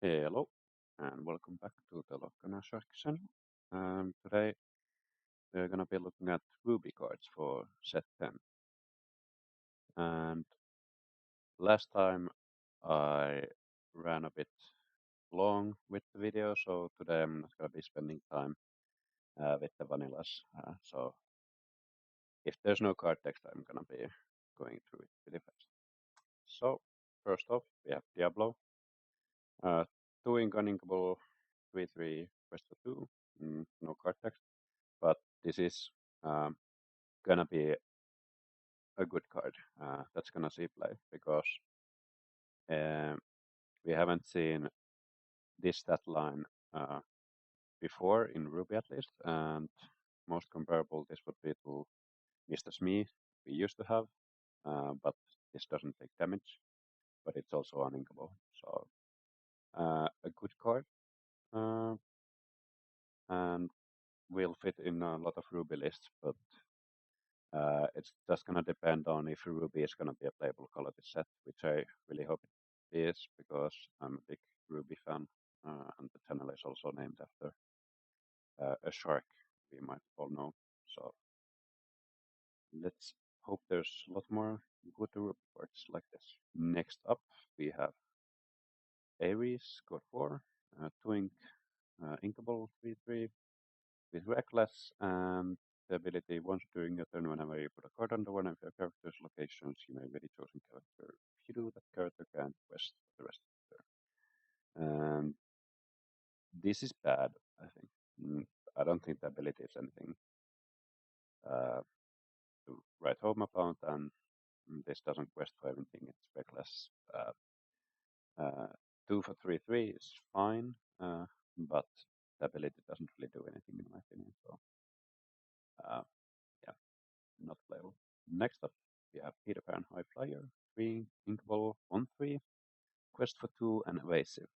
Hello, and welcome back to the Lokana Shark channel. Today we're gonna be looking at Ruby cards for set 10. And last time I ran a bit long with the video, so today I'm not gonna be spending time with the vanillas. So if there's no card text, I'm gonna be going through it pretty fast. So first off, we have Diablo, uh, 2 incunkable 3/3 quest for 2, no card text. But this is gonna be a good card that's gonna see play because um, we haven't seen this stat line before in Ruby at least, and most comparable this would be to Mr. Smee we used to have, but this doesn't take damage, but it's also uninkable. So a good card, and will fit in a lot of Ruby lists, but it's just going to depend on if Ruby is going to be a playable color this set, which I really hope it is because I'm a big Ruby fan, and the channel is also named after a shark we might all know. So let's hope there's a lot more good Ruby cards like this. Next up, we have Ares, code 4, 2 ink, inkable 3/3 with Reckless, and the ability once during your turn, whenever you put a card under one of your character's locations, you may ready chosen character. If you do, that character can't quest for the rest of the turn. And this is bad, I think. I don't think the ability is anything to write home about, and this doesn't quest for everything. It's Reckless. 2 for 3/3 is fine, but the ability doesn't really do anything in my opinion. So, yeah, not playable. Next up, we have Peter Pan High Flyer, 3 inkable 1/3, quest for 2, and evasive.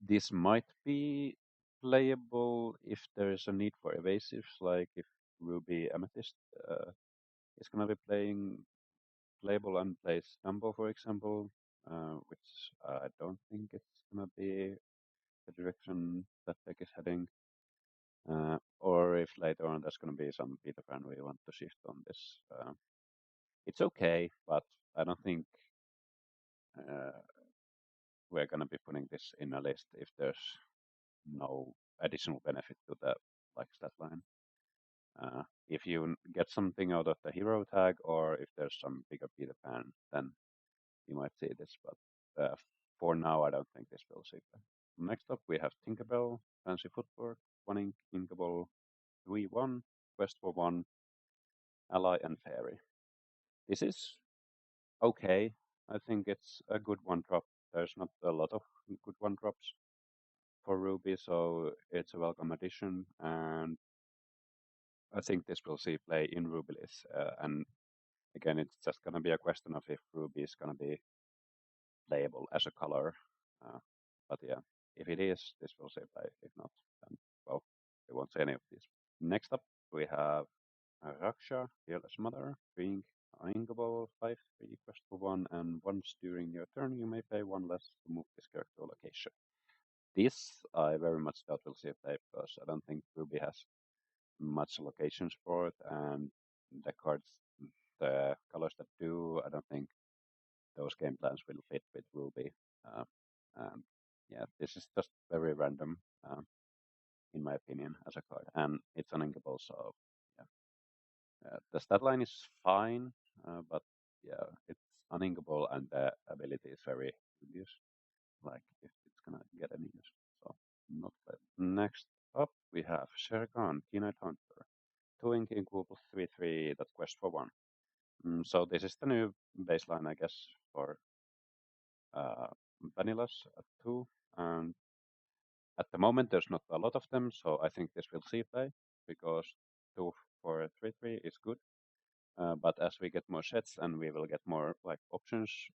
This might be playable if there is a need for evasives, like if Ruby Amethyst is going to be playable and plays Dumbo, for example, which I don't think it's going to be the direction that deck is heading. Or if later on there's going to be some Peter Pan we want to shift on this. It's okay, but I don't think we're going to be putting this in a list if there's no additional benefit to the stat line. If you get something out of the hero tag, or if there's some bigger Peter Pan, then you might see this. But for now, I don't think this will see that. Next up, we have Tinkerbell, Fancy Footwork, 1 inkable 3/1, quest for 1, ally and fairy. This is okay. I think it's a good 1-drop. There's not a lot of good 1-drops for Ruby, so it's a welcome addition, and I think this will see play in Ruby lists. And again, it's just going to be a question of if Ruby is going to be playable as a color. But yeah, if it is, this will see play. If not, then, well, we won't see any of these. Next up, we have Raksha, Fearless Mother, being inkable 5/3 quest for 1, and once during your turn, you may pay 1 less to move this character location. This I very much doubt will see play because I don't think Ruby has much locations for it, and the cards, the colors that do, I don't think those game plans will fit with Ruby. And yeah, this is just very random, in my opinion, as a card, and it's uninkable. So yeah, the stat line is fine, but yeah, it's uninkable, and the ability is very dubious. Like if it's gonna get any use, so not played. Next up, we have Shere Khan, Keen-Eyed Hunter. 2 ink equals 3/3 that quest for 1. So this is the new baseline, I guess, for vanillas at 2. And at the moment, there's not a lot of them, so I think this will see play because 2 for 3/3 is good. But as we get more sets and we will get more options,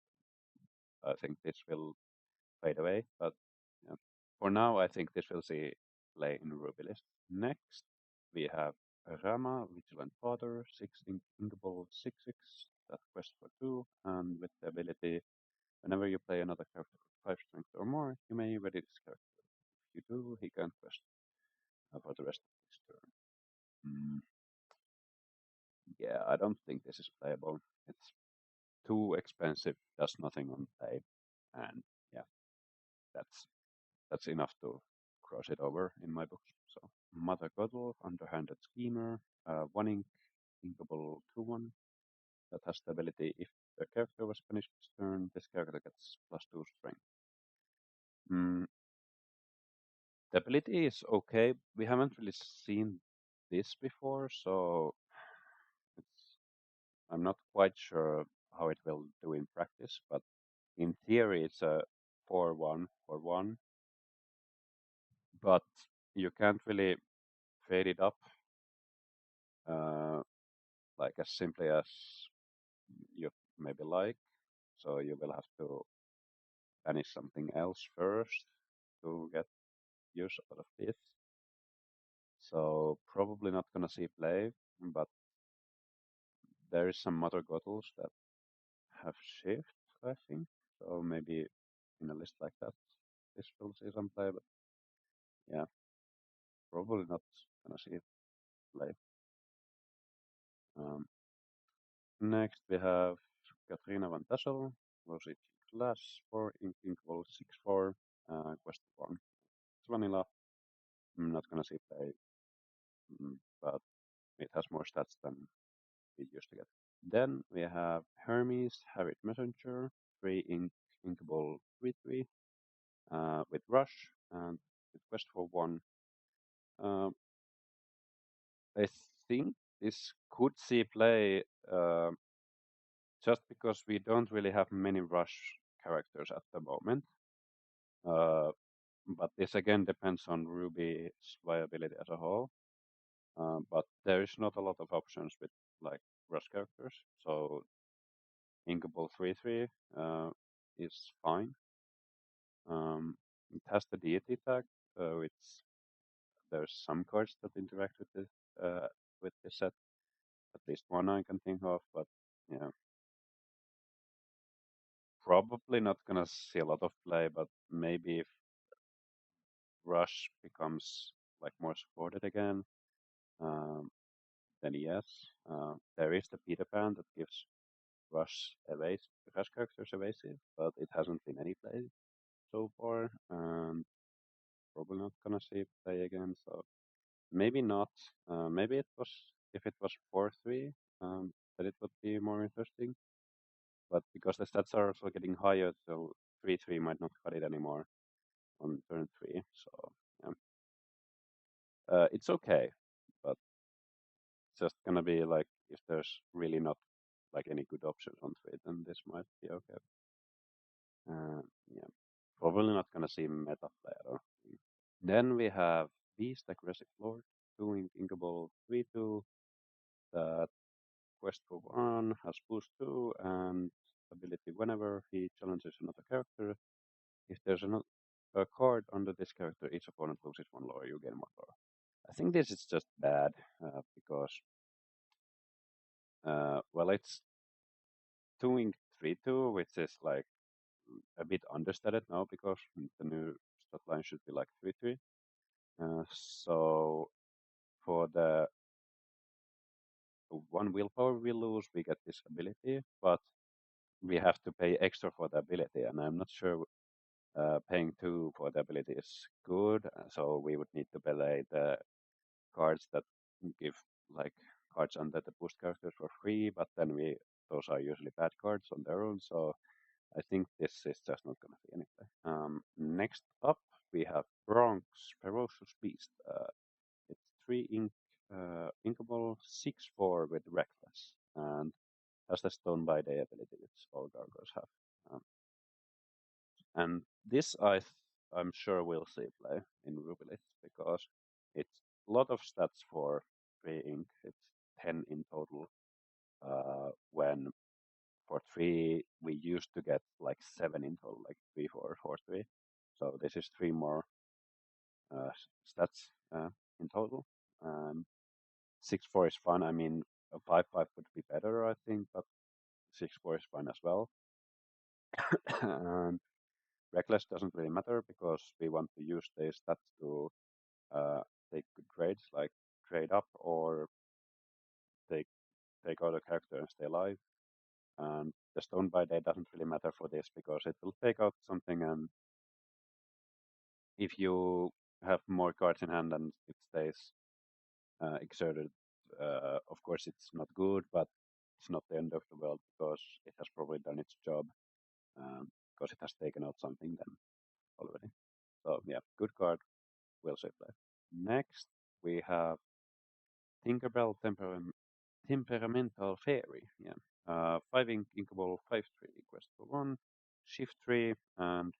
I think this will fade away. But yeah, for now, I think this will see play in Ruby list. Next, we have Rama, Vigilant Father, 6 inkable 6/6, that quest for 2, and with the ability, whenever you play an this is playable. It's too expensive, does nothing on play, and yeah, that's enough to cross it over in my books. So Mother Gothel, Underhanded Schemer, one ink, inkable 2/1 that has the ability if the character was finished this turn, this character gets +2 strength. The ability is okay. We haven't really seen this before, so it's, I'm not quite sure how it will do in practice, but in theory it's a 4/1 for 1, but you can't really fade it up uh, like as simply as you maybe like. So you will have to banish something else first to get use out of this. So probably not gonna see play, but there is some Mother Gothels that have shift, I think. So maybe in a list like that, this will see some play, but yeah, probably not gonna see it play. Um, Next we have Katrina Van Tassel, Rosy class 4, Inkable 6/4, quest 1. It's vanilla. I'm not gonna see play, but it has more stats than it used to get. Then we have Hermes, Harriet Messenger, 3 inkable 3/3, with Rush and with quest for 1. Uh, I think this could see play just because we don't really have many Rush characters at the moment. But this again depends on Ruby's viability as a whole. But there is not a lot of options with like Rush characters, so inkable 3/3 is fine. It has the deity tag, which there's some cards that interact with this set. At least one I can think of, but yeah, probably not gonna see a lot of play. But maybe if Rush becomes like more supported again, um, then yes. There is the Peter Pan that gives Rush characters evasive, but it hasn't been any play so far, and probably not gonna see it play again. So maybe not. Maybe it was if it was 4/3, that it would be more interesting. But because the stats are also getting higher, so 3/3 might not cut it anymore on turn 3. So yeah, it's okay, but it's just gonna be like if there's really not like any good options on 3, then this might be okay. Yeah, probably not gonna see meta play at all. Then we have Beast Aggressive Lord doing Inkable 3/2 that quest for 1 has boost 2 and ability whenever he challenges another character. If there's a card under this character, each opponent loses 1 lore, you gain 1 lore. I think this is just bad because, well, it's doing 3/2, which is like a bit understated now because the new stat line should be like 3/3. So for the 1 willpower we lose, we get this ability, but we have to pay extra for the ability, and I'm not sure paying 2 for the ability is good. So we would need to play the cards that give like cards under the boost characters for free, but then those are usually bad cards on their own. So I think this is just not going to be anything. Next up, we have Bronx, Ferocious Beast. It's 3 inkable 6/4 with Reckless, and has the Stone by Day ability, which all gargoyles have. And this I'm sure we'll see play in Ruby lists because it's a lot of stats for 3 ink. It's 10 in total. When for 3 we used to get like 7 in total, like 3, 4, 4, 3. So this is 3 more stats in total. 6/4 is fun. I mean, a 5/5 would be better, I think, but 6/4 is fine as well. And Reckless doesn't really matter because we want to use the stats to take good trades, like trade up or take take out a character and stay alive. And the stone by day doesn't really matter for this because it will take out something, and if you have more cards in hand and it stays exerted, of course it's not good, but it's not the end of the world because it has probably done its job, because it has taken out something then already. So yeah, good card, will save life. Next we have Tinkerbell Temperamental Fairy. Yeah. 5 inkable, 5/3, quest for 1, shift 3, and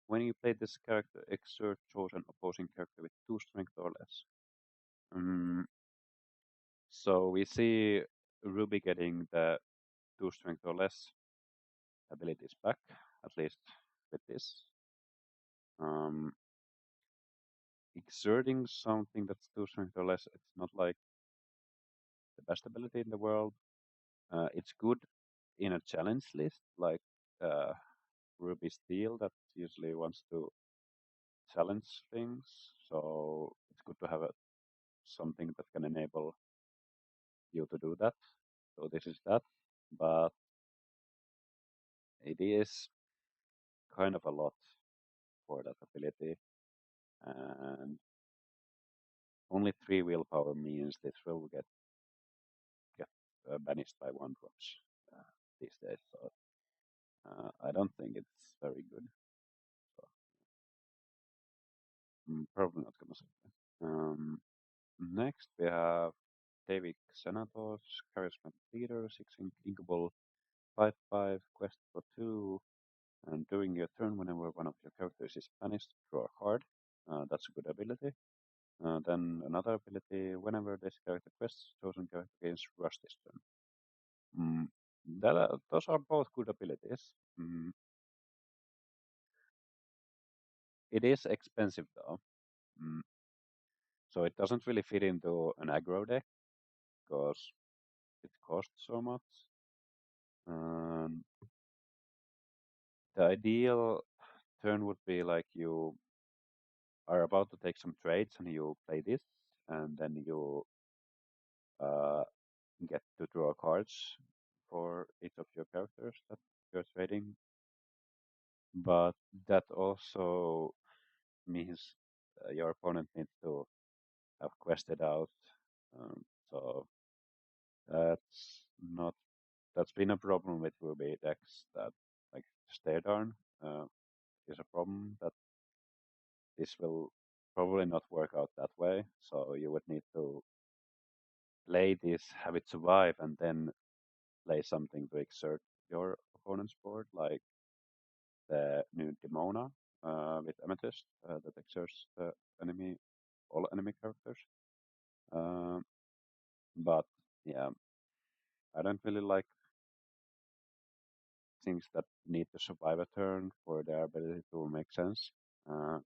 when you play this character, exert chosen opposing character with 2 strength or less. So we see Ruby getting the 2 strength or less abilities back, at least with this. Um, Exerting something that's 2 strength or less, it's not like the best ability in the world. It's good in a challenge list, like uh, Ruby Steel, that usually wants to challenge things. So it's good to have something that can enable you to do that. So this is that, but it is kind of a lot for that ability, and only 3 willpower means this will get banished by 1 drops these days. So I don't think it's very good. So I'm probably not gonna say that. Next we have David Xanatos, Charismatic Leader, 6 inkable, 5/5, quest for 2, and during your turn, whenever one of your characters is banished, draw a card. That's a good ability. Then another ability, whenever this character quests, chosen character gains rush this turn. Mm, those are both good abilities. It is expensive though, mm, so it doesn't really fit into an aggro deck because it costs so much. Um, the ideal turn would be like you are about to take some trades and you play this, and then you uh, get to draw cards for each of your characters that you're trading. But that also means your opponent needs to have quested out. So that's not that's been a problem with Ruby decks, that like stare down is a problem, that this will probably not work out that way. So you would need to play this, have it survive, and then play something to exert your opponent's board, like the new Demona with Amethyst that exerts the all enemy characters. Um, but yeah, I don't really like things that need to survive a turn for their ability to make sense. Uh,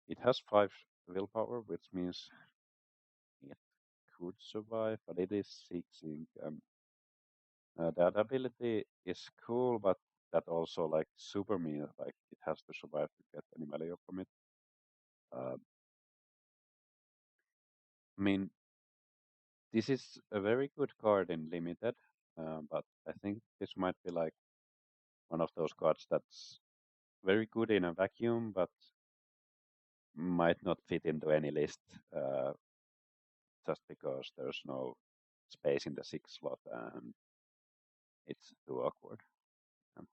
it has 5 willpower, which means it could survive, but it is 6 ink. That ability is cool, but that also like super means like it has to survive to get any value from it. Uh, I mean, this is a very good card in limited, but I think this might be like one of those cards that's very good in a vacuum, but might not fit into any list just because there's no space in the 6 slot and it's too awkward.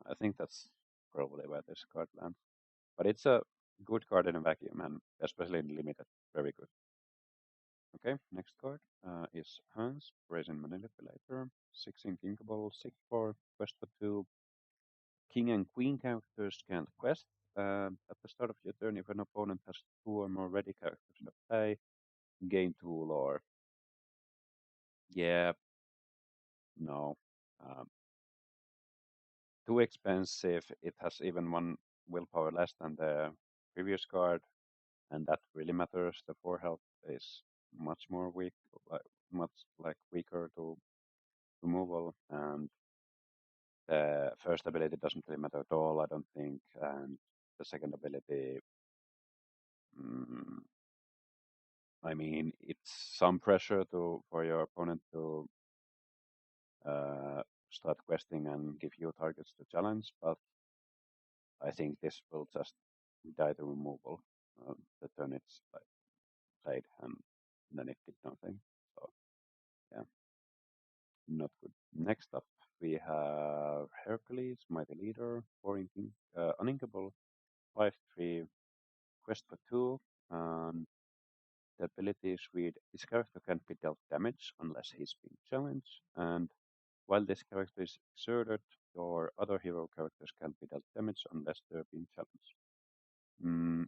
I think that's probably where this card lands. But it's a good card in a vacuum, and especially in limited, very good. Okay, next card is Hans, Brazen Manipulator, 6 inkable, 6/4, quest for 2. King and Queen characters can't quest. At the start of your turn, if an opponent has 2 or more ready characters in the play, gain 2 lore. Yeah, no. Um, Too expensive. It has even 1 willpower less than the previous card, and that really matters. The 4 health is much more weak, like much like weaker to removal, and the first ability doesn't really matter at all, I don't think, and the second ability, mm, I mean, it's some pressure for your opponent to uh, start questing and give you targets to challenge, but I think this will just die to removal the turn it's like played, and then it did nothing. So yeah, not good. Next up, we have Hercules, Mighty Leader, Uninkable, 5/3, Quest for 2, and the ability is read this character can't be dealt damage unless he's being challenged, and while this character is exerted, your other hero characters can't be dealt damage unless they're being challenged. Mm,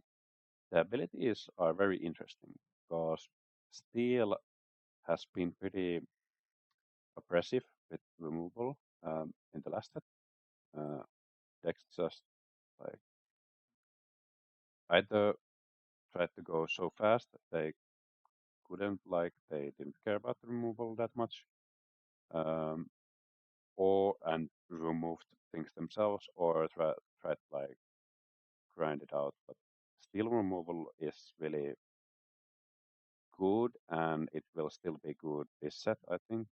the abilities are very interesting because Steel has been pretty oppressive with removal in the last set. Decks just like either tried to go so fast that they couldn't, like they didn't care about the removal that much, um, or and removed things themselves, or tried like grind it out. But steel removal is really good, and it will still be good this set, I think.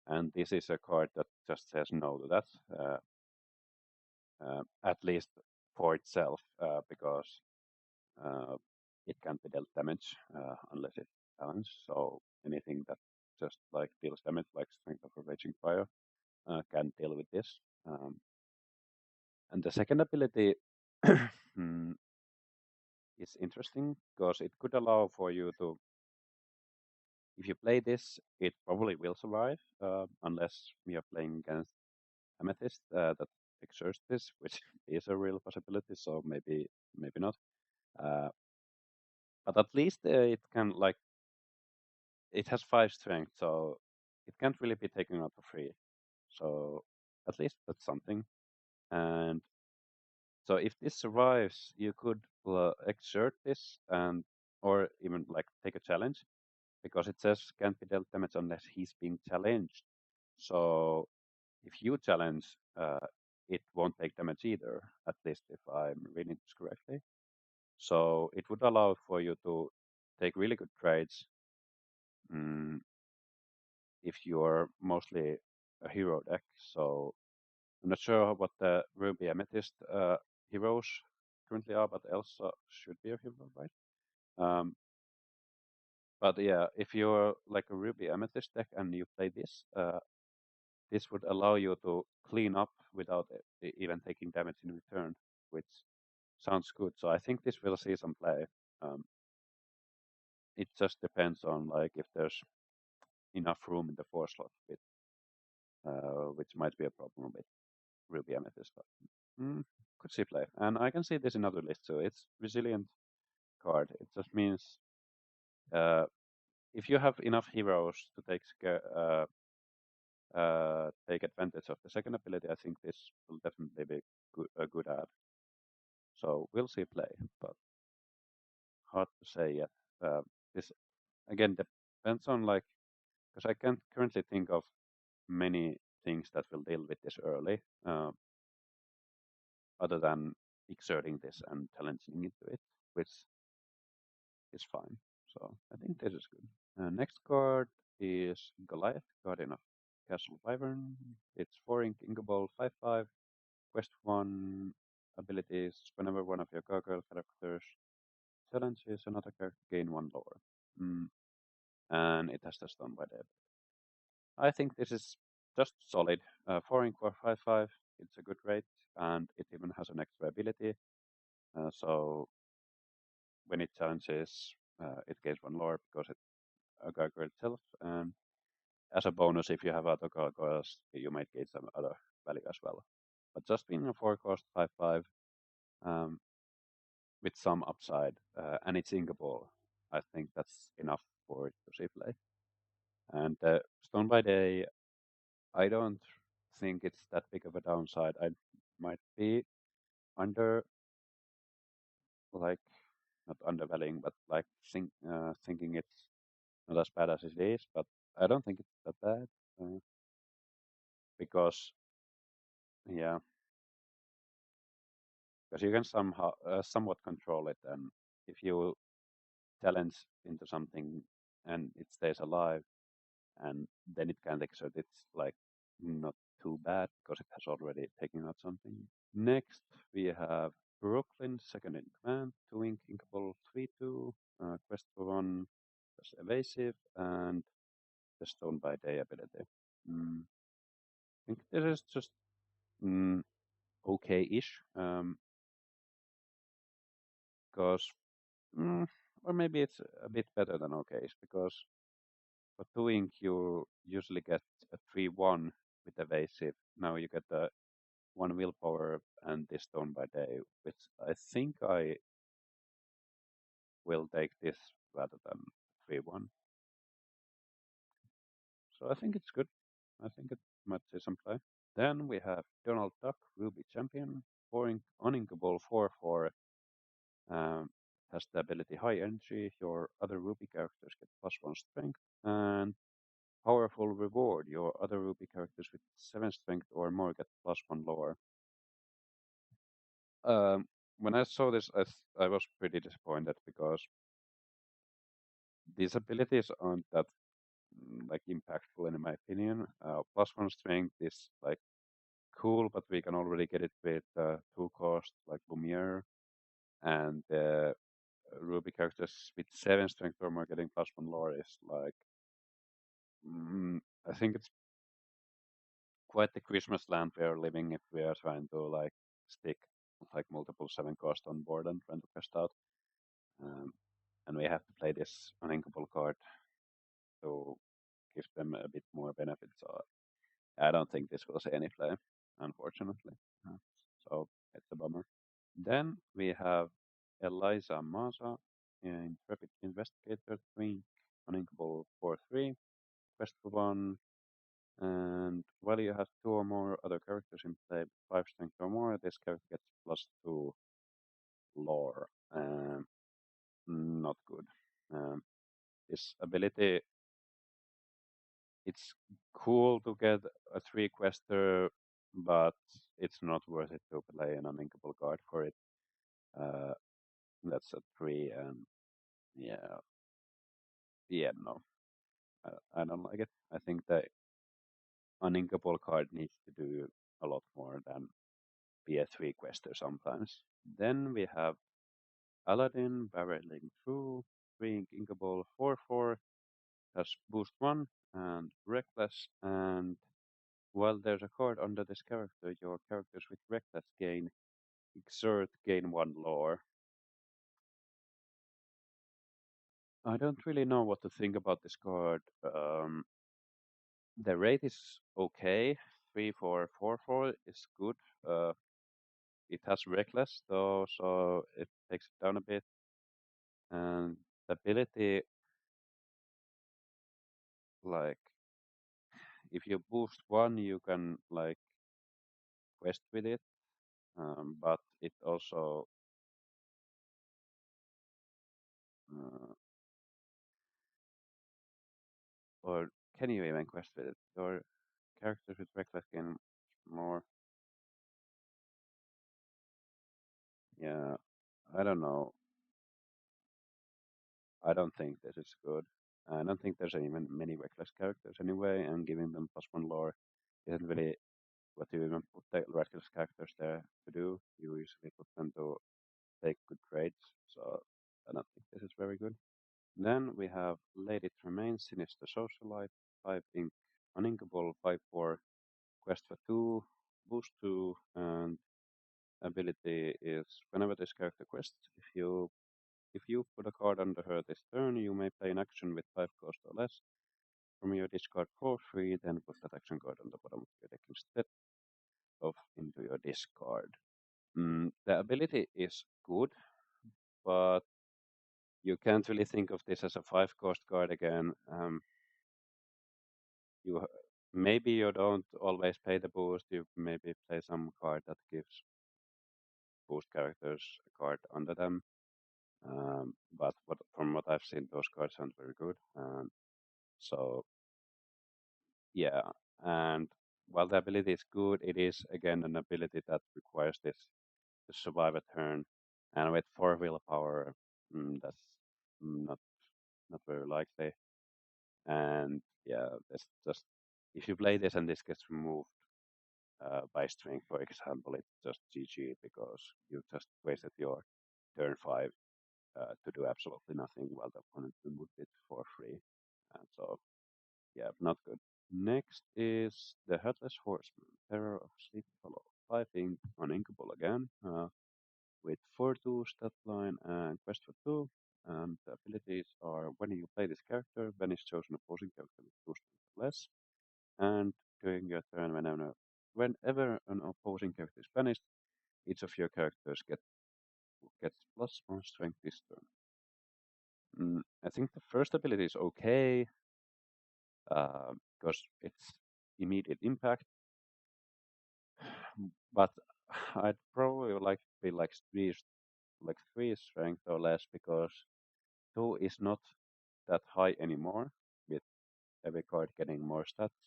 And this is a card that just says no to that, at least for itself, because uh, it can't be dealt damage unless it's challenged. So anything that just like deals damage, like Strength of a Raging Fire, can deal with this. And the second ability mm, is interesting because it could allow for you to, if you play this, it probably will survive unless we are playing against Amethyst that exerts this, which is a real possibility. So maybe not. Uh, but at least it can, like, it has 5 strength, so it can't really be taken out for free. So at least that's something. And so if this survives, you could exert this and or even like take a challenge because it says can't be dealt damage unless he's being challenged. So if you challenge, it won't take damage either, at least if I'm reading this correctly. So it would allow for you to take really good trades mm, if you're mostly a hero deck. So I'm not sure what the Ruby Amethyst heroes currently are, but Elsa should be a hero, right? Um, but yeah, if you're like a Ruby Amethyst deck and you play this, this would allow you to clean up without even taking damage in return, which sounds good. So I think this will see some play. Um, it just depends on like if there's enough room in the 4 slot, which might be a problem with Ruby Amethyst. But, could see play, and I can see this in other lists too. It's resilient card. It just means uh, if you have enough heroes to take advantage of the second ability, I think this will definitely be a good add. So we'll see play, but hard to say yet. This again depends on like because I can't currently think of many things that will deal with this early, other than exerting this and challenging into it, which is fine. So I think this is good. Next card is Goliath, Guardian of Castle Wyvern. It's 4 ink, Inkable, 5/5. Quest 1 abilities. Whenever one of your gargoyle characters challenges another character, gain 1 lower. And it has the stun by dead. I think this is just solid. 4 ink for 5/5. It's a good rate, and it even has an extra ability. So when it challenges, it gains 1 lower because it's a gargoyle itself. And as a bonus, if you have other gargoyles, you might gain some other value as well. But just being a 4 cost 5/5 um, with some upside, and it's inkable, I think that's enough for it to see play. And Stone by Day, I don't think it's that big of a downside. I might be under, like, not undervaluing, but like thinking it's not as bad as it is. But I don't think it's that bad because, yeah, because you can somehow somewhat control it, and if you challenge into something and it stays alive, and then it can't exert it's like not too bad because it has already taken out something. Next, we have Brooklyn, second in command, 2 ink, inkable, 3/2, quest for 1, that's evasive, and the Stone by Day ability. I think this is just mm, okay-ish, because, or maybe it's a bit better than okay-ish, because for 2 ink you usually get a 3/1 with evasive. Now you get a 1 willpower and this Stone by Day, which I think I will take this rather than 3/1. So I think it's good. I think it might see some play. Then we have Donald Duck, Ruby Champion, 4 ink, uninkable 4/4. Um, has the ability High Energy. Your other Ruby characters get +1 strength. And Powerful Reward. Your other Ruby characters with 7 strength or more get +1 lore. When I saw this, I was pretty disappointed because these abilities aren't that like impactful in my opinion. +1 strength is like cool, but we can already get it with 2 cost like Lumiere, and Ruby characters with 7 strength or more getting +1 lore is like I think it's quite the Christmas land we are living if we are trying to like stick like multiple 7 cost on board and trying to cast out. Um, and we have to play this uninkable card to give them a bit more benefit. So I don't think this will see any play, unfortunately. Uh, so it's a bummer. Then we have Elisa Maza, Intrepid Investigator, Twink, uninkable 4/3, quest for 1, and while you have 2 or more other characters in play with 5 strength or more, this character gets +2 lore. Not good. This ability, it's cool to get a 3 quester, but it's not worth it to play an uninkable card for it. Uh, that's a 3, and yeah, yeah, no, I don't like it. I think the uninkable card needs to do a lot more than be a 3 quester sometimes. Then we have Aladdin barreling through, 3 inkable 4/4, has boost 1 and reckless, and while there's a card under this character, your characters with reckless gain exert gain 1 lore. I don't really know what to think about this card. The rate is okay. 3/4/4/4 is good. It has reckless though, so it takes it down a bit. And the ability, like, if you boost 1, you can like quest with it, but it also uh, or can you even quest with it? Your characters with reckless gain more. Yeah, I don't know. I don't think this is good. I don't think there's even many reckless characters anyway, and giving them +1 lore isn't really what you even put the reckless characters there to do. You usually put them to take good grades, so I don't think this is very good. Then we have Lady Tremaine, Sinister Socialite, 5 ink, uninkable, 5/4, quest for 2, boost 2, and ability is whenever this character quests, if you put a card under her this turn, you may play an action with 5 cost or less from your discard for free, then put that action card on the bottom of your deck instead of into your discard. The ability is good, but you can't really think of this as a 5 cost card again. You maybe you don't always pay the boost. You maybe play some card that gives boost characters a card under them. But from what I've seen, those cards aren't very good. So yeah, and while the ability is good, it is again an ability that requires this to survive a turn, and with 4 willpower, that's not not very likely. And yeah, it's just if you play this and this gets removed by strength, for example, it's just GG because you just wasted your turn 5 to do absolutely nothing while the opponent removed it for free. And so, yeah, not good. Next is the Headless Horseman, Terror of Sleep Hollow. 5 uninkable again, with 4/2 stat line and quest for 2. And the abilities are when you play this character, banish chosen opposing character with 2 strength or less. And during your turn, whenever an opposing character is banished, each of your characters gets +1 strength this turn. I think the first ability is okay because it's immediate impact, but I'd probably like to be like three strength or less because 2 is not that high anymore with every card getting more stats.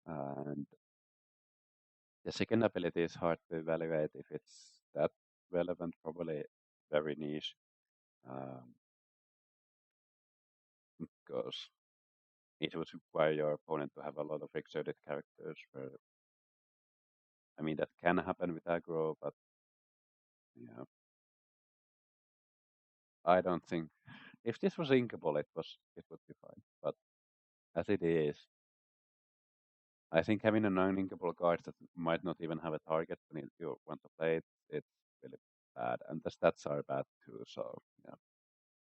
And the second ability is hard to evaluate if it's that relevant, probably very niche. Because it would require your opponent to have a lot of exerted characters. Where, I mean, that can happen with aggro, but yeah, I don't think if this was inkable, it would be fine. But as it is, I think having a non-inkable card that might not even have a target when you want to play it, it's really bad, and the stats are bad too. So yeah,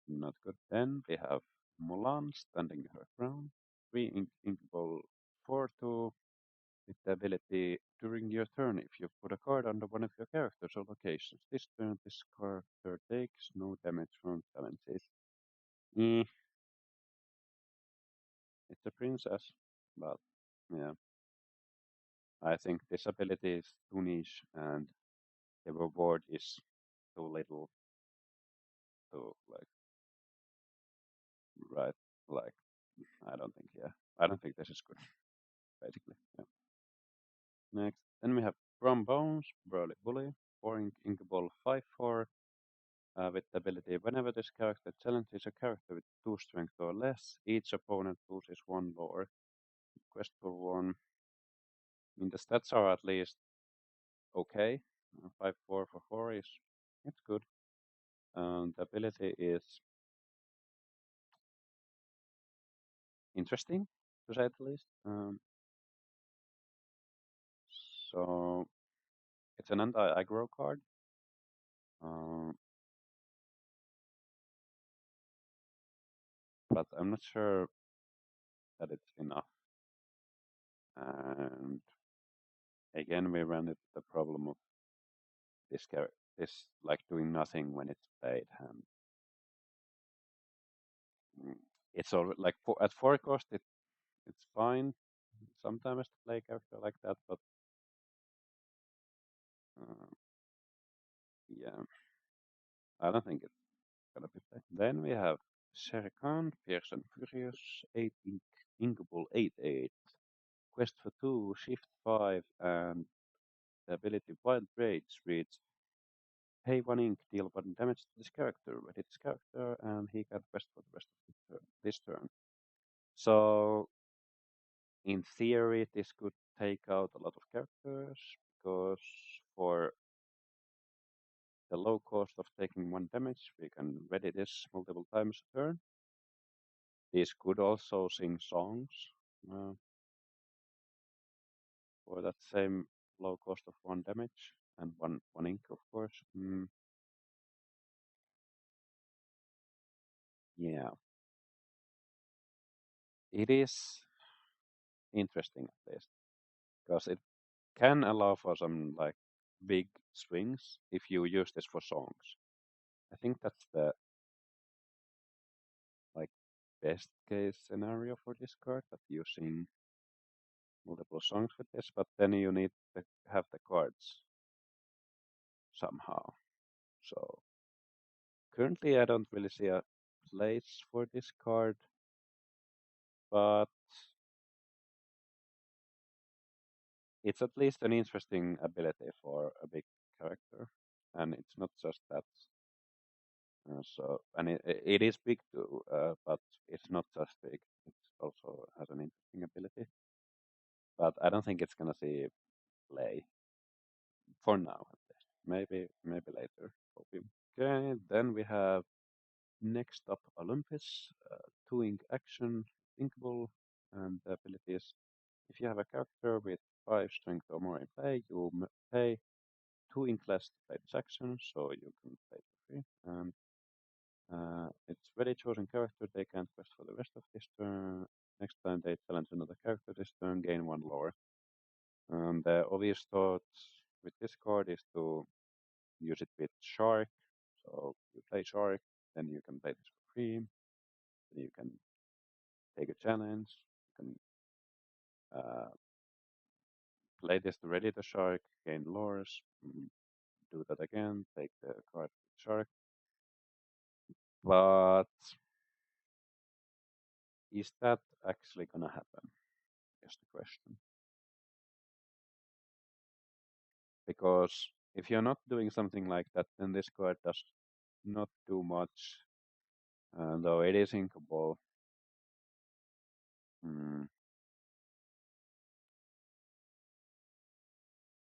not good. Then we have Mulan standing her ground, 3 inkable 4/2 with the ability during your turn, if you put a card under one of your characters or locations, this turn this character takes no damage from challenges. Eh, it's a princess, but yeah, I think this ability is too niche and the reward is too little to right, like, I don't think this is good, basically. Yeah. Next, then we have Brom Bones, Burly Bully, 4 inkable 5/4. With the ability, whenever this character challenges a character with 2 strength or less, each opponent loses 1 lore. Quest for 1. I mean, the stats are at least okay. 5/4 for 4 is it's good. The ability is interesting, to say the least. So it's an anti-aggro card. Um, but I'm not sure that it's enough. And again, we ran into the problem of this like doing nothing when it's played, and it's all like at 4 cost it's fine sometimes to play a character like that, but uh, yeah, I don't think it's gonna be played. Then we have Shere Khan, Fierce and Furious, 8 inkable 8/8, quest for 2, shift 5, and the ability Wild Rage reads pay 1 ink, deal 1 damage to this character, ready this character, and he can quest for the rest of this turn. So in theory, this could take out a lot of characters because for the low cost of taking 1 damage, we can ready this multiple times a turn. This could also sing songs uh, for that same low cost of 1 damage and one ink, of course. Yeah, it is interesting at least because it can allow for some like big swings if you use this for songs. I think that's the like best case scenario for this card that you sing multiple songs with this, but then you need to have the cards somehow. So currently I don't really see a place for this card, but it's at least an interesting ability for a big character. And it's not just that And it is big too, but it's not just big. It also has an interesting ability. But I don't think it's gonna see play for now at least. Maybe later. Hoping. Okay, then we have next up Olympus, two-ink action, thinkable, and the abilities. If you have a character with 5 strength or more in play, you pay 2 ink less to play this action, so you can play it for free. And it's very chosen character, they can't quest for the rest of this turn. Next time they challenge another character this turn, gain 1 lore. And the obvious thought with this card is to use it with Shark. So you play Shark, then you can play this for free. Then you can take a challenge. You can play this to ready the Shark, gain lores, do that again, take the card with Shark. But is that actually gonna happen? Is the question. Because if you're not doing something like that, then this card does not do much. Though it is inkable. Mm,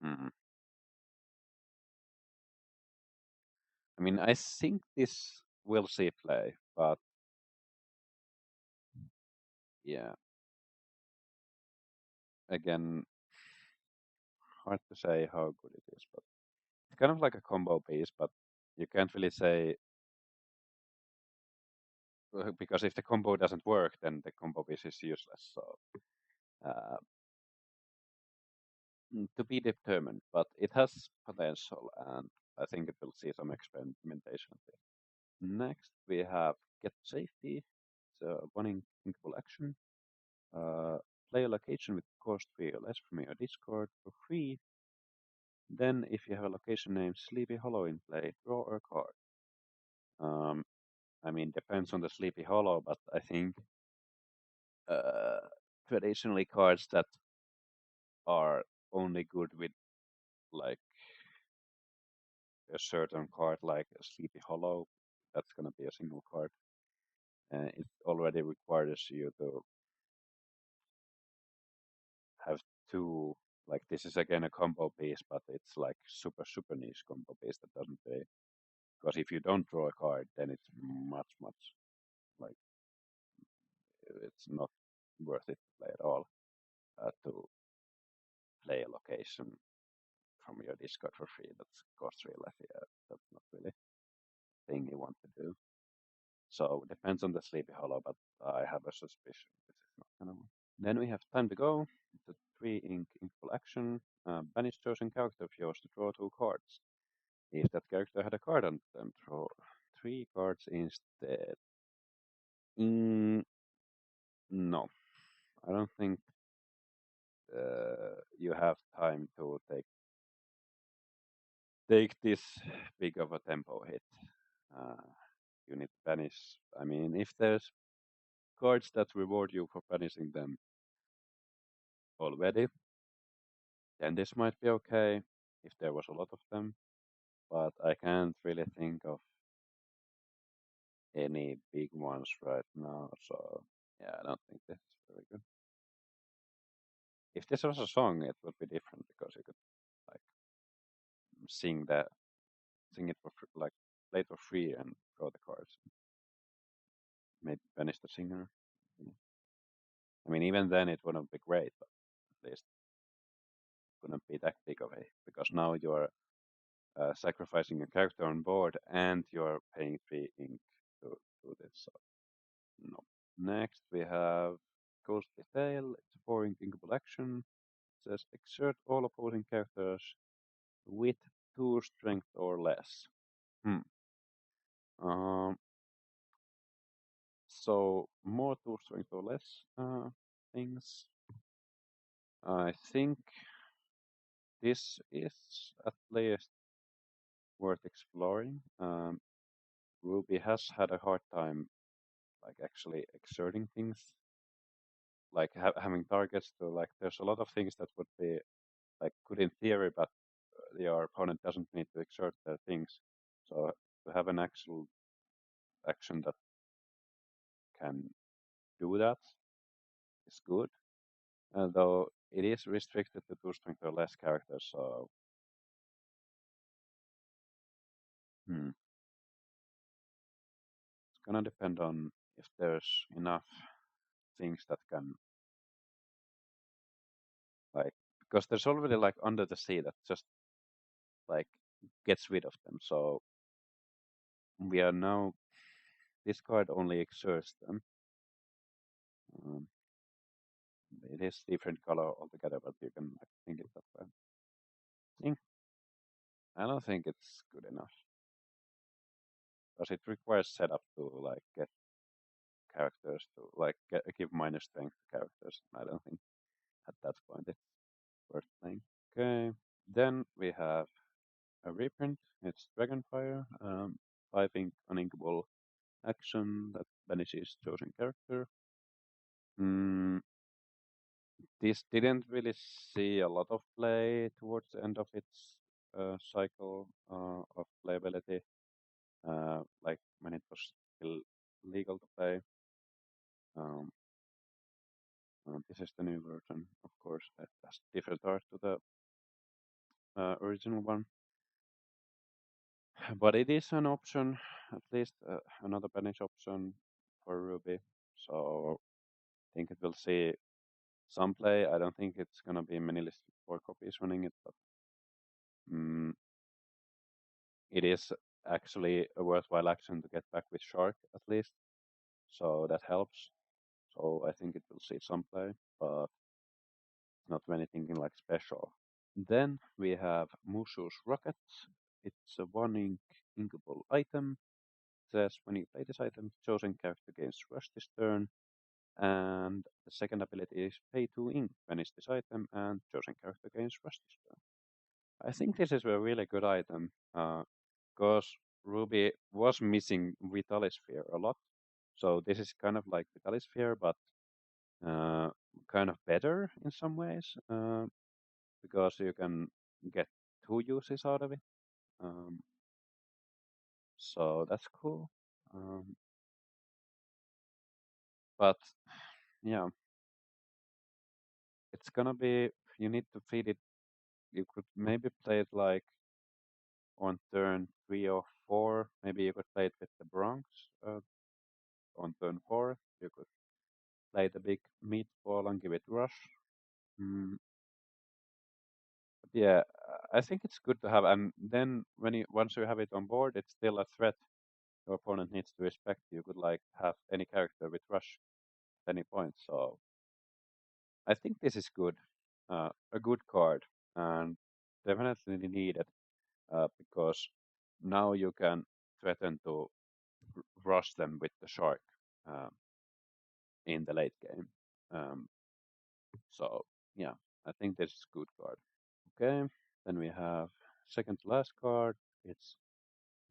mm. I mean, I think this will see play, but yeah, again, hard to say how good it is. But it's kind of like a combo piece, but you can't really say because if the combo doesn't work, then the combo piece is useless. So uh, to be determined, but it has potential, and I think it will see some experimentation. Next, we have Get Safety. It's a inkable action. Uh, Play a location with cost 3 or less from your Discord for free. Then, if you have a location named Sleepy Hollow in play, draw a card. I mean, depends on the Sleepy Hollow, but I think uh, traditionally cards that are only good with like a certain card, like a Sleepy Hollow, that's gonna be a single card. It already requires you to have two. Like this is again a combo piece, but it's like super niche combo piece that doesn't pay. Because if you don't draw a card, then it's much like it's not worth it to play at all. To play a location from your Discord for free, that's cost real life. Yeah, that's not really a thing you want to do. So depends on the Sleepy Hollow, but I have a suspicion this is not gonna work. Then we have Time to Go. It's a 3 ink inkful action. Banish chosen character of yours to draw 2 cards. If that character had a card on them, draw 3 cards instead. Mm, no, I don't think you have time to take this big of a tempo hit. Uh, you need to banish. I mean, if there's cards that reward you for banishing them already, then this might be okay if there was a lot of them. But I can't really think of any big ones right now. So yeah, I don't think this is very good. If this was a song, it would be different because you could like sing that, sing it for like play it for free and draw the cards. Maybe banish the singer. Mm. I mean, even then it wouldn't be great, but at least it wouldn't be that big of a because now you're sacrificing a character on board and you're paying 3 ink to do this. So no. Next we have Ghostly Tale. It's a 4 ink inkable action. It says exert all opposing characters with 2 strength or less. Hmm. Um, so more 2 strength or less things. I think this is at least worth exploring. Ruby has had a hard time like actually exerting things, like having targets to like. There's a lot of things that would be like good in theory, but your opponent doesn't need to exert their things. So to have an actual action that can do that is good. Though it is restricted to 2 strength or less characters, so it's gonna depend on if there's enough things that can like because there's already like under the sea that just like gets rid of them. So we are now this card only exerts them. Um, it is different color altogether, but you can like, think it that way. Think I don't think it's good enough because it requires setup to like get characters to like give minus strength to characters. I don't think at that point it's worth playing. Okay, then we have a reprint. It's Dragonfire, 5 ink uninkable action that banishes chosen character. Mm, this didn't really see a lot of play towards the end of its cycle of playability, like when it was still legal to play. Um, this is the new version, of course. It has different art to the original one, but it is an option, at least another banish option for Ruby. So I think it will see some play. I don't think it's gonna be many listed 4 copies running it, but mm, it is actually a worthwhile action to get back with Shark at least. So that helps. So I think it will see some play, but not anything like special. Then we have Mushu's Rocket. It's a 1 ink inkable item. It says when you play this item, chosen character gains rush this turn. And the second ability is pay 2 ink, banish this item, and chosen character gains rush this turn. I think this is a really good item because Ruby was missing Vitalisphere a lot. So this is kind of like Vitalisphere, but uh, kind of better in some ways because you can get 2 uses out of it. Um, so that's cool. Um, but yeah, it's gonna be, you need to feed it. You could maybe play it like on turn 3 or 4. Maybe you could play it with the Bronx on turn 4. You could play the big meatball and give it rush. Mm, but yeah, I think it's good to have. And then when you once you have it on board, it's still a threat your opponent needs to respect. You could like have any character with rush at any point. So I think this is good, a good card, and definitely needed because now you can threaten to rush them with the shark uh, in the late game. Um, so yeah, I think this is a good card. Okay, then we have second to last card. It's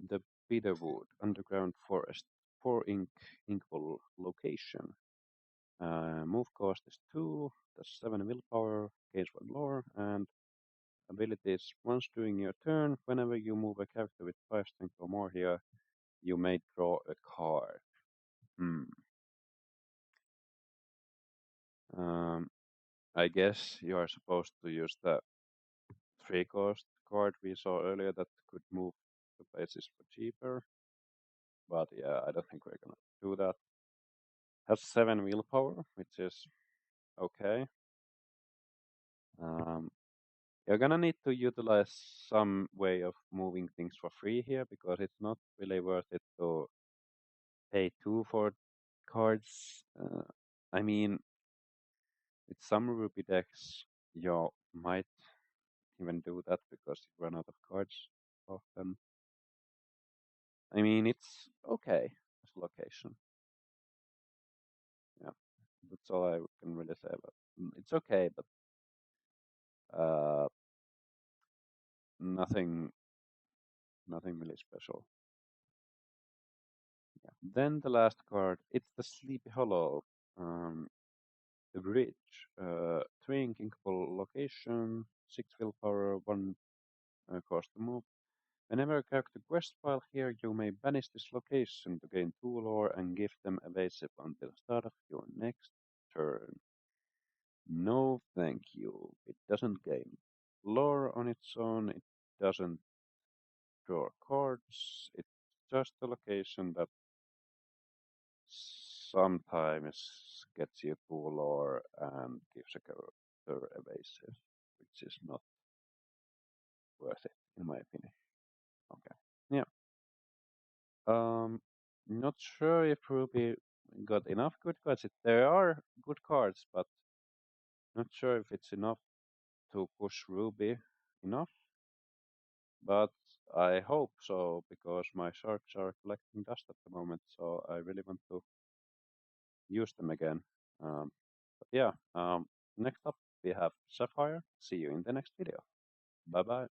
the Bitterwood Underground Forest. 4 ink inkable location. Move cost is 2, that's 7 willpower, gains 1 lore, and abilities. Once during your turn, whenever you move a character with 5 strength or more here, you may draw a card. Hmm. Um, I guess you are supposed to use the 3 cost card we saw earlier that could move the places for cheaper. But yeah, I don't think we're gonna do that. Has 7 willpower, which is okay. Um, you're gonna need to utilize some way of moving things for free here because it's not really worth it to pay 2 for cards. I mean, with some Ruby decks, you might even do that because you run out of cards often. I mean, it's okay as a location. Yeah, that's all I can really say about it. It's okay, but uh, nothing, nothing really special. Yeah. Then the last card, it's the Sleepy Hollow. The Bridge. 3 inkable location, 6 willpower, 1 cost to move. Whenever you go to quest file here, you may banish this location to gain 2 lore and give them evasive until start of your next turn. No, thank you. It doesn't gain lore on its own. It doesn't draw cards. It's just a location that sometimes gets you 2 lore and gives a character evasive, which is not worth it, in my opinion. Okay. Yeah. Not sure if Ruby got enough good cards. There are good cards, but not sure if it's enough to push Ruby enough. But I hope so because my sharks are collecting dust at the moment, so I really want to use them again. But yeah, next up we have Sapphire. See you in the next video. Bye bye.